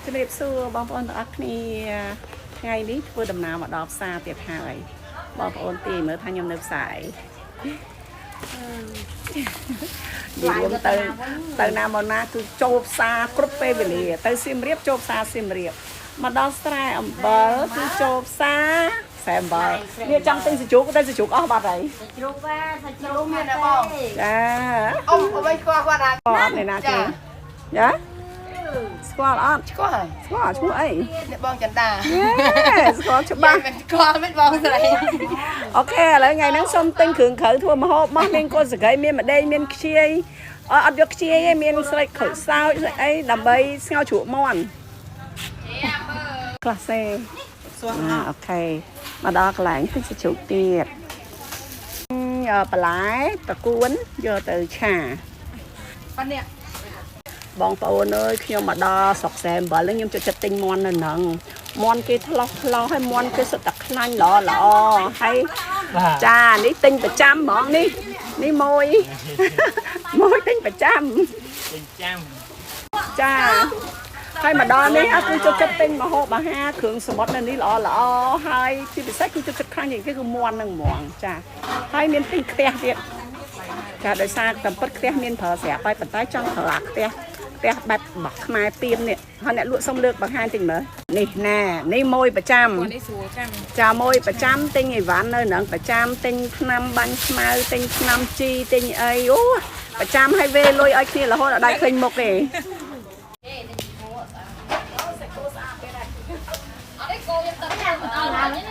ជំរាបសួរបងប្អូនទាំងអស់គ្នាថ្ងៃនេះធ្វើដំណើរមកដល់ផ្សារទៀតហើយបងប្អូនទីមើលថាខ្ញុំនៅផ្សារនិយាយទៅណាមកណាគឺចូលផ្សារគ្រប់ពេលវេលាទៅសៀមរាបចូលផ្សារសៀមរាបមកដល់ស្រែអំបិលគឺចូលផ្សារខ្សែអំបិលនេះចង់ទិញសាជូកទៅសាជូកអស់បាត់ហើយសាជូកសាជូកមានតែបងចាអ៊ំអ្វីស្គាល់គាត់អត់អ្នកណាទេចាស្គាល់អត់ស្គាល់ស្គាល់ឈ្មោះអីអ្នកបងចន្ទាស្គាល់ច្បាស់មិនស្គាល់មិនបងស្រីអូខេឥឡូវថ្ងៃហ្នឹងសូមទិញគ្រឿងក្រៅធ្វើម្ហូបមកមានកូនសង្កៃមានម្ដេចមានខ្ជាយអត់យកខ្ជាយទេមានស្លេកខើសោចស្លេកអីដើម្បីស្ងោរជ្រក់មាន់ក្លាសេអូខេមកដល់កន្លែងទិញសាជូកទៀតបន្លែតកួនយកទៅឆាប៉ានេះបងប្អូនអើយខ្ញុំមកដល់ស្រុកសែអំបិលខ្ញុំចូលចិត្តទិញមាន់នៅហ្នឹងមាន់គេថ្លោះហើយមាន់គេសុទ្ធតែខ្លាញ់ល្អហើយចានេះទិញប្រចាំហ្មងនេះមួយទិញប្រចាំចាហើយមកដល់នេះគឺចូលចិត្តទិញម្ហូបអាហារគ្រឿងសមុទ្រនៅនេះល្អហើយជាពិសេសគឺចូលចិត្តខ្លាញ់យ៉ាងគេគឺមាន់ហ្នឹងហ្មងចាហើយមានទិញខ្ទះទៀតចាដោយសារតែពិតខ្ទះមានប្រើស្រាប់ហើយប៉ុន្តែចង់ប្រើខ្ទះបែបរបស់ខ្មែរទៀននេះហើយអ្នកលក់សុំលើកបង្ហាញតិចមើលនេះណានេះមួយប្រចាំនេះស្រួលចាំចាមួយប្រចាំទិញអីវ៉ាន់នៅហ្នឹងប្រចាំទិញថ្នាំបាញ់ស្មៅទិញថ្នាំជីទិញអីអូប្រចាំឲ្យវេលុយឲ្យគ្នារហូតដល់ដៃឃើញមុខទេអត់ទេគោយកទៅតាមអត់ហើយនេះ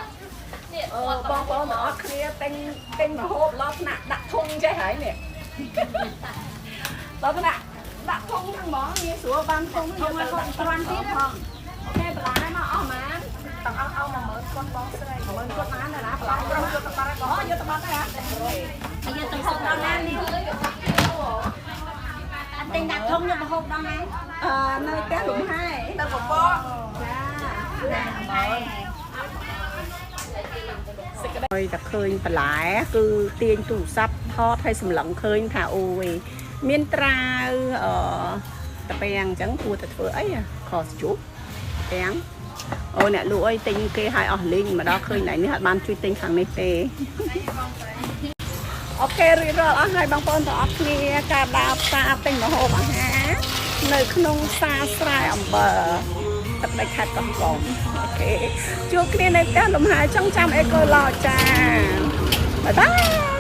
បងប្អូនទាំងអស់គ្នាទិញម្ហូបឡោះថ្នាក់ដាក់ធុងចេះហើយនេះឡោះថ្នាក់ដាក់ធុងហ្នឹងហ្មងងាយស្រួលបានធុងយកទៅដាក់ត្រាន់ទៀតផងអូខេបន្លែមកអស់ហ្មងទាំងអស់เอา10000គាត់បងស្រី10000គាត់ណាណាបន្លែយកទៅបាត់ហើយយកទៅបាត់ហើយយកទៅហូបដល់ណានេះអត់ទិញដាក់ធុងយកទៅហូបដល់ណានៅផ្ទះលំហែទៅបបចាសេចក្តីតែឃើញបន្លែគឺទាញទូរស័ព្ទថតឲ្យសម្លឹងឃើញថាអូយមានត្រាវតាពាំងអញ្ចឹងគួរតែធ្វើអីខសជប់ពាំងអូអ្នកលក់អីទិញគេឲ្យអស់លីងមកដល់ឃើញណៃនេះអត់បានជួយទិញខាងនេះទេអូខេរៀបរាប់អស់ហើយបងប្អូនទាំងអស់គ្នាការដើរផ្សារទិញម្ហូបអាហារនៅក្នុងផ្សារស្រែអំបិលទឹកដីខេត្តកោះកុងអូខេជួបគ្នានៅផ្ទះលំហែចង់ចាំអេកូឡូចាបាយបាយ